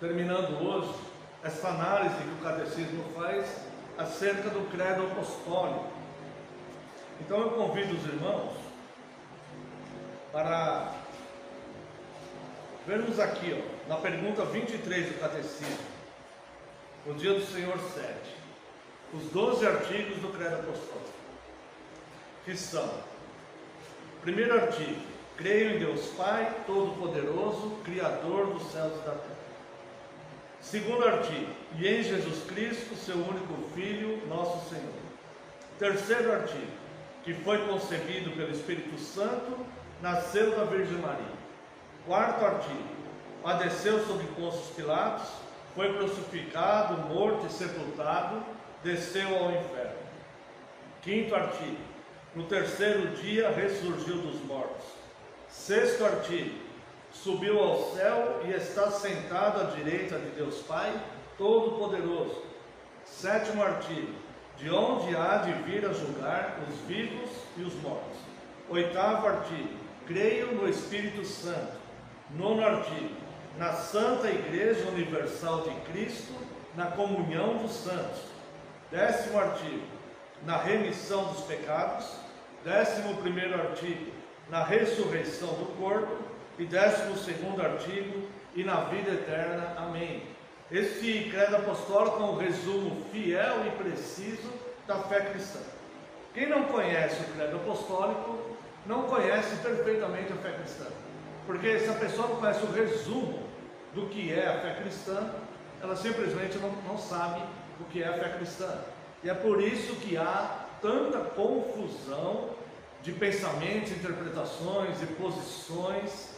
terminando hoje essa análise que o Catecismo faz acerca do credo apostólico. Então eu convido os irmãos para vermos aqui, na pergunta 23 do Catecismo, no dia do Senhor 7, os 12 artigos do credo apostólico, que são: primeiro artigo, creio em Deus Pai Todo-Poderoso, Criador dos céus e da terra. Segundo artigo, e em Jesus Cristo, seu único Filho, nosso Senhor. Terceiro artigo, que foi concebido pelo Espírito Santo, nasceu da Virgem Maria. Quarto artigo, padeceu sob Pôncio Pilatos, foi crucificado, morto e sepultado, desceu ao inferno. Quinto artigo, no terceiro dia ressurgiu dos mortos. Sexto artigo, subiu ao céu e está sentado à direita de Deus Pai Todo-Poderoso. Sétimo artigo, de onde há de vir a julgar os vivos e os mortos. Oitavo artigo, creio no Espírito Santo. Nono artigo, na Santa Igreja Universal de Cristo, na comunhão dos santos. Décimo artigo, na remissão dos pecados. 11º artigo, na ressurreição do corpo. E 12º artigo, e na vida eterna. Amém. Este credo apostólico é um resumo fiel e preciso da fé cristã. Quem não conhece o credo apostólico, não conhece perfeitamente a fé cristã. Porque se a pessoa não conhece o resumo do que é a fé cristã, ela simplesmente não sabe o que é a fé cristã. E é por isso que há tanta confusão de pensamentos, interpretações e posições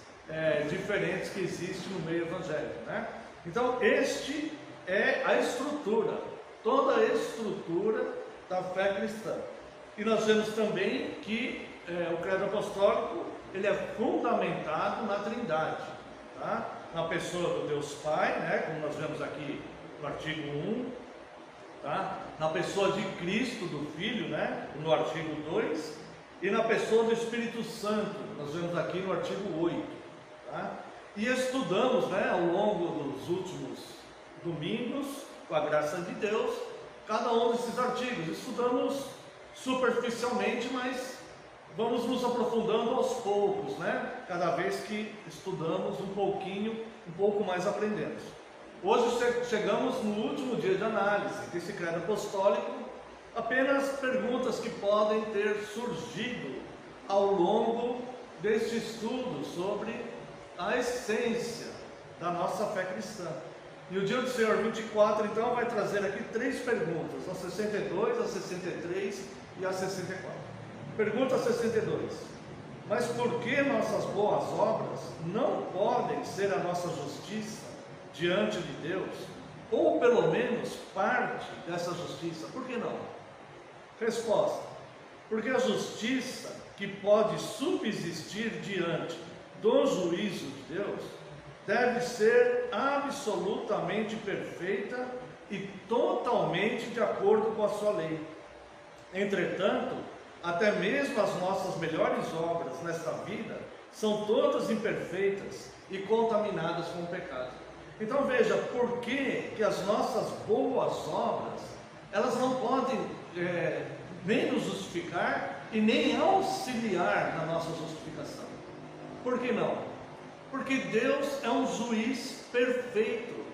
diferentes que existem no meio evangélico, né? Então, este é a estrutura, toda a estrutura da fé cristã. E nós vemos também que o credo apostólico ele é fundamentado na Trindade, tá? Na pessoa do Deus Pai, né? Como nós vemos aqui no artigo 1, tá? Na pessoa de Cristo, do Filho, né? No artigo 2, e na pessoa do Espírito Santo, nós vemos aqui no artigo 8. Tá? E estudamos, né, ao longo dos últimos domingos, com a graça de Deus, cada um desses artigos. Estudamos superficialmente, mas vamos nos aprofundando aos poucos, né? Cada vez que estudamos um pouco mais aprendemos. Hoje chegamos no último dia de análise desse credo apostólico, apenas perguntas que podem ter surgido ao longo deste estudo sobre a essência da nossa fé cristã. E o dia do Senhor 24, então, vai trazer aqui 3 perguntas, a 62, a 63 e a 64. Pergunta 62. Mas por que nossas boas obras não podem ser a nossa justiça diante de Deus? Ou pelo menos parte dessa justiça? Por que não? Resposta: porque a justiça que pode subsistir diante do juízo de Deus deve ser absolutamente perfeita e totalmente de acordo com a sua lei. Entretanto, até mesmo as nossas melhores obras nesta vida são todas imperfeitas e contaminadas com o pecado. Então veja, por que as nossas boas obras elas não podem nem nos justificar e nem auxiliar na nossa justificação? Por que não? Porque Deus é um juiz perfeito.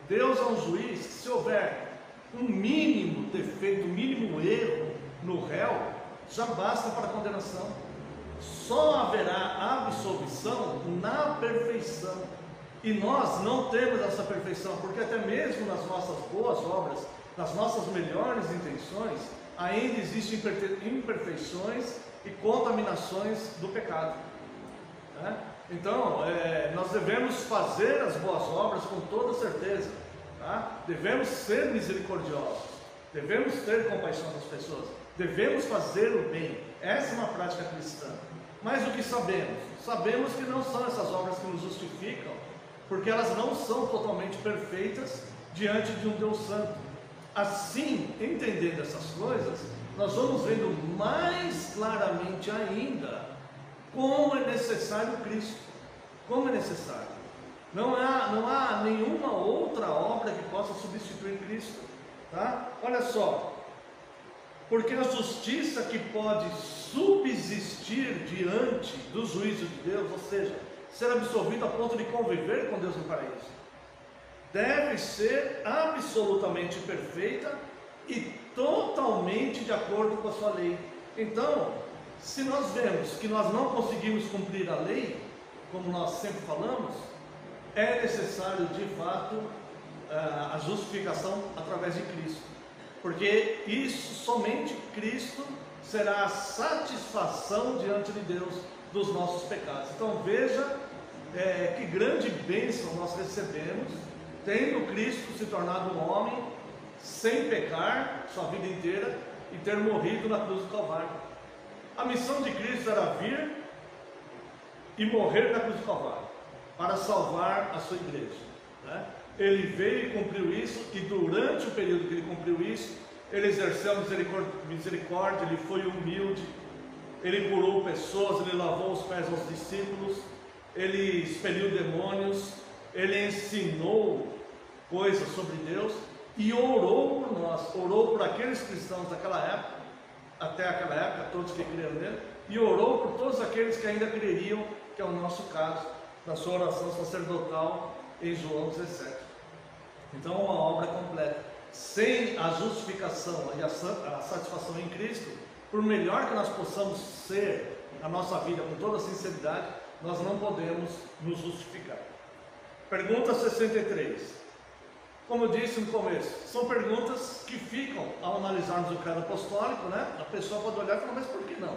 Deus é um juiz que, se houver um mínimo defeito, um mínimo erro no réu, já basta para a condenação. Só haverá absolvição na perfeição. E nós não temos essa perfeição, porque até mesmo nas nossas boas obras, nas nossas melhores intenções, ainda existem imperfeições e contaminações do pecado. Então, nós devemos fazer as boas obras com toda certeza, tá? Devemos ser misericordiosos, devemos ter compaixão das pessoas, devemos fazer o bem. Essa é uma prática cristã. Mas o que sabemos? Sabemos que não são essas obras que nos justificam, porque elas não são totalmente perfeitas diante de um Deus santo. Assim, entendendo essas coisas, nós vamos vendo mais claramente ainda como é necessário Cristo. Como é necessário? Não há nenhuma outra obra que possa substituir Cristo, tá? Olha só, porque a justiça que pode subsistir diante do juízo de Deus, ou seja, ser absolvido a ponto de conviver com Deus no paraíso, deve ser absolutamente perfeita e totalmente de acordo com a sua lei. Então, se nós vemos que nós não conseguimos cumprir a lei, como nós sempre falamos, é necessário de fato a justificação através de Cristo, porque isso, somente Cristo será a satisfação diante de Deus dos nossos pecados. Então veja que grande bênção nós recebemos, tendo Cristo se tornado um homem sem pecar sua vida inteira e ter morrido na cruz do Calvário. A missão de Cristo era vir e morrer na cruz do Calvário para salvar a sua igreja, né? Ele veio e cumpriu isso, e durante o período que ele cumpriu isso, ele exerceu misericórdia, ele foi humilde, ele curou pessoas, ele lavou os pés aos discípulos, ele expeliu demônios, ele ensinou coisas sobre Deus e orou por nós, orou por aqueles cristãos daquela época, até aquela época, todos que creram nele, e orou por todos aqueles que ainda creriam, que é o nosso caso, na sua oração sacerdotal em João 17. Então, uma obra completa. Sem a justificação e a satisfação em Cristo, por melhor que nós possamos ser na nossa vida com toda sinceridade, nós não podemos nos justificar. Pergunta 63. Como eu disse no começo, são perguntas que ficam ao analisarmos o credo apostólico, né? A pessoa pode olhar e falar, mas por que não?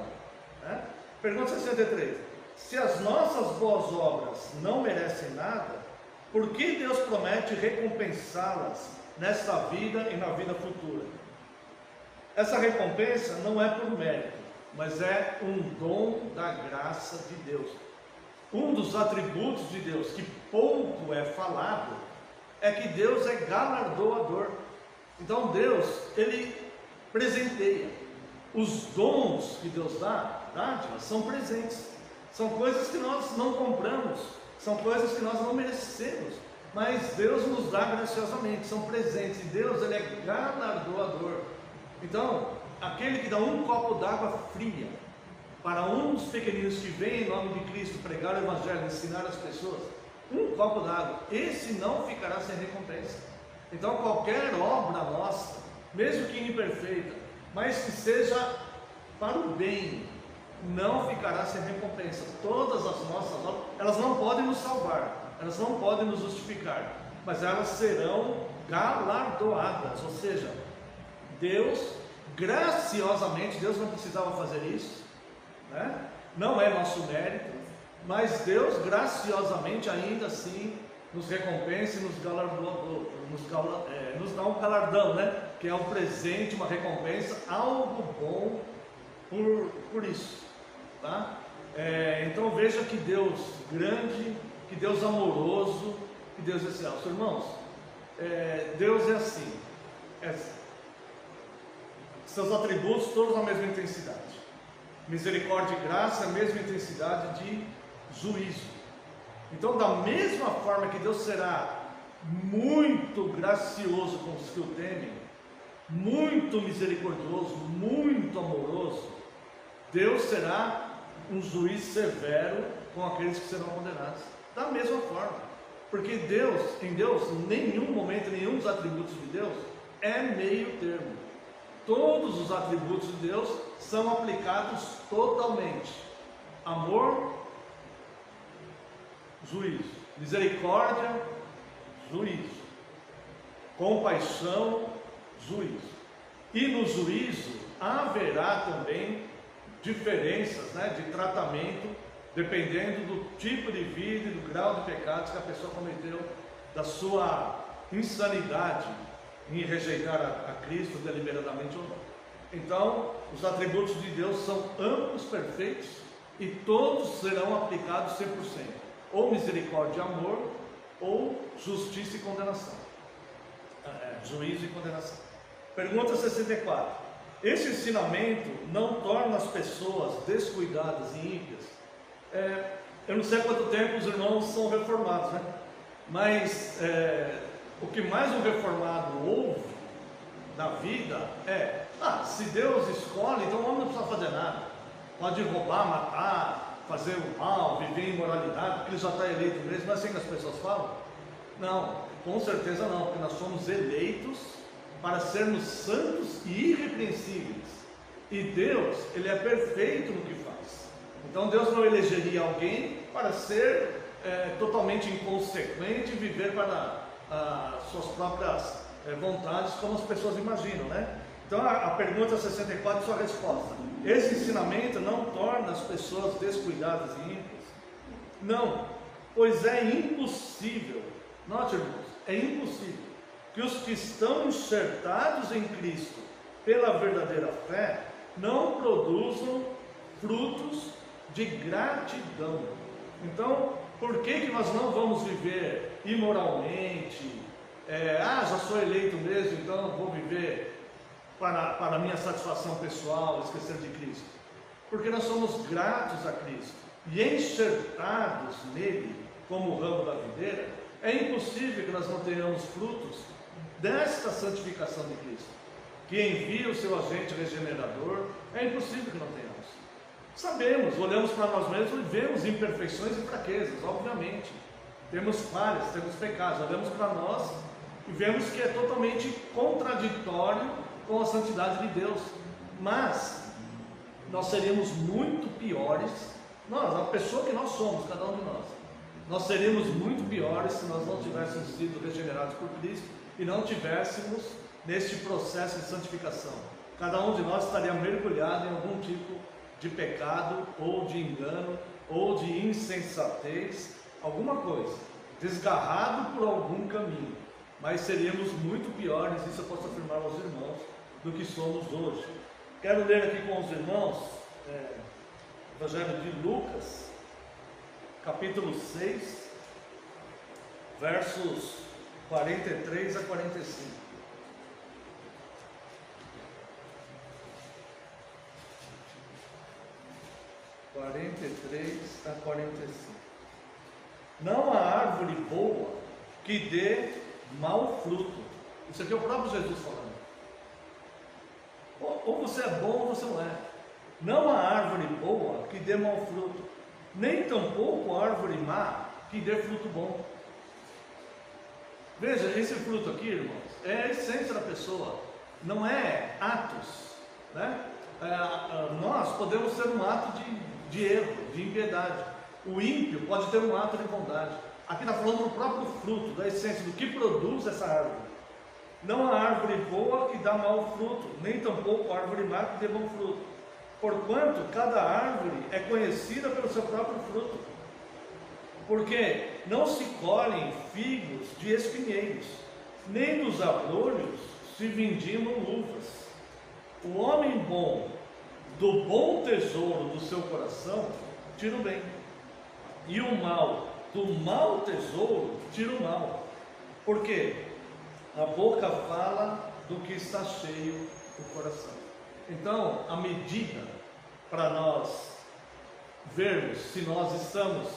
Pergunta 63. Se as nossas boas obras não merecem nada, por que Deus promete recompensá-las nesta vida e na vida futura? Essa recompensa não é por mérito, mas é um dom da graça de Deus. Um dos atributos de Deus que pouco é falado é que Deus é galardoador. Então Deus, ele presenteia. Os dons que Deus dá, dádivas, são presentes. São coisas que nós não compramos, são coisas que nós não merecemos, mas Deus nos dá graciosamente, são presentes, e Deus, ele é galardoador. Então, aquele que dá um copo d'água fria para um dos pequeninos que vem em nome de Cristo pregar o Evangelho, ensinar as pessoas, um copo d'água, esse não ficará sem recompensa. Então qualquer obra nossa, mesmo que imperfeita, mas que seja para o bem, não ficará sem recompensa. Todas as nossas obras, elas não podem nos salvar, elas não podem nos justificar, mas elas serão galardoadas. Ou seja, Deus graciosamente, Deus não precisava fazer isso, né? Não é nosso mérito, mas Deus graciosamente ainda assim nos recompensa e nos dá um galardão, né? Que é um presente, uma recompensa, algo bom por isso, tá? Então veja que Deus grande, que Deus amoroso, que Deus excelso. Irmãos, Deus é assim, seus atributos todos na mesma intensidade. Misericórdia e graça, a mesma intensidade de juízo. Então, da mesma forma que Deus será muito gracioso com os que o temem, muito misericordioso, muito amoroso, Deus será um juiz severo com aqueles que serão condenados. Da mesma forma, porque Deus, em Deus, nenhum momento, nenhum dos atributos de Deus é meio termo. Todos os atributos de Deus são aplicados totalmente. Amor, juízo. Misericórdia, juízo. Compaixão, juízo. E no juízo haverá também diferenças, né, de tratamento, dependendo do tipo de vida e do grau de pecados que a pessoa cometeu, da sua insanidade em rejeitar a Cristo deliberadamente ou não. Então, os atributos de Deus são amplos, perfeitos, e todos serão aplicados 100%, ou misericórdia e amor, ou justiça e condenação, juízo e condenação. Pergunta 64. Esse ensinamento não torna as pessoas descuidadas e ímpias? Eu não sei há quanto tempo os irmãos são reformados, né? Mas o que mais um reformado ouve na vida é: se Deus escolhe, então o homem não precisa fazer nada. Pode roubar, matar, fazer o mal, viver em imoralidade, porque ele já está eleito mesmo. Não é assim que as pessoas falam? Não, com certeza não, porque nós somos eleitos para sermos santos e irrepreensíveis. E Deus, Ele é perfeito no que faz. Então Deus não elegeria alguém para ser totalmente inconsequente e viver para suas próprias vontades, como as pessoas imaginam, né? Então a pergunta 64, sua resposta: esse ensinamento não torna as pessoas descuidadas e ímpias? Não, pois é impossível, note, irmãos, é impossível que os que estão enxertados em Cristo pela verdadeira fé não produzam frutos de gratidão. Então, por que nós não vamos viver imoralmente? Já sou eleito mesmo, então vou viver para a minha satisfação pessoal, esquecer de Cristo. Porque nós somos gratos a Cristo e enxertados nele como o ramo da videira. É impossível que nós não tenhamos frutos desta santificação de Cristo, que envia o seu agente regenerador. É impossível que não tenhamos. Sabemos, olhamos para nós mesmos e vemos imperfeições e fraquezas, obviamente. Temos falhas, temos pecados, olhamos para nós e vemos que é totalmente contraditório com a santidade de Deus. Mas nós seríamos muito piores, a pessoa que nós somos, cada um de nós seríamos muito piores se nós não tivéssemos sido regenerados por Cristo e não tivéssemos neste processo de santificação. Cada um de nós estaria mergulhado em algum tipo de pecado, ou de engano, ou de insensatez, alguma coisa, desgarrado por algum caminho. Mas seríamos muito piores, isso eu posso afirmar aos irmãos, do que somos hoje. Quero ler aqui com os irmãos o Evangelho de Lucas, capítulo 6, versos 43 a 45. A 45. Não há árvore boa que dê mau fruto. Isso aqui é o próprio Jesus falando. Ou você é bom ou você não é. Não há árvore boa que dê mau fruto, nem tampouco árvore má que dê fruto bom. Veja, esse fruto aqui, irmãos, é a essência da pessoa, não é atos, né? Nós podemos ter um ato de erro, de impiedade. O ímpio pode ter um ato de bondade. Aqui está falando do próprio fruto, da essência, do que produz essa árvore. Não há árvore boa que dá mau fruto, nem tampouco árvore má que dê bom fruto. Porquanto cada árvore é conhecida pelo seu próprio fruto. Porque não se colhem figos de espinheiros, nem dos abrolhos se vindimam uvas. O homem bom, do bom tesouro do seu coração, tira o bem, e o mal, do mau tesouro, tira o mal. Porque a boca fala do que está cheio o coração. Então, a medida para nós vermos se nós estamos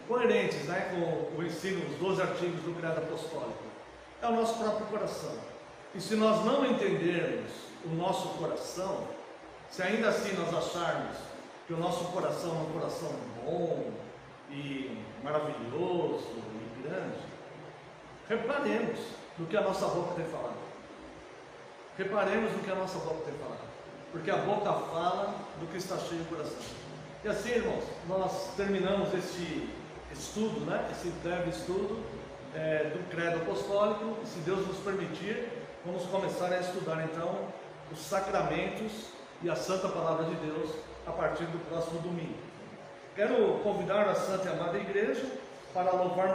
coerentes, né, com o ensino dos 12 artigos do Credo Apostólico, é o nosso próprio coração. E se nós não entendermos o nosso coração, se ainda assim nós acharmos que o nosso coração é um coração bom e maravilhoso e grande, reparemos no que a nossa boca tem falado. Reparemos no que a nossa boca tem falado. Porque a boca fala do que está cheio o coração. E assim, irmãos, nós terminamos este estudo, né? Esse breve estudo do Credo Apostólico. E se Deus nos permitir, vamos começar a estudar então os sacramentos e a Santa Palavra de Deus a partir do próximo domingo. Quero convidar a Santa e Amada Igreja para louvarmos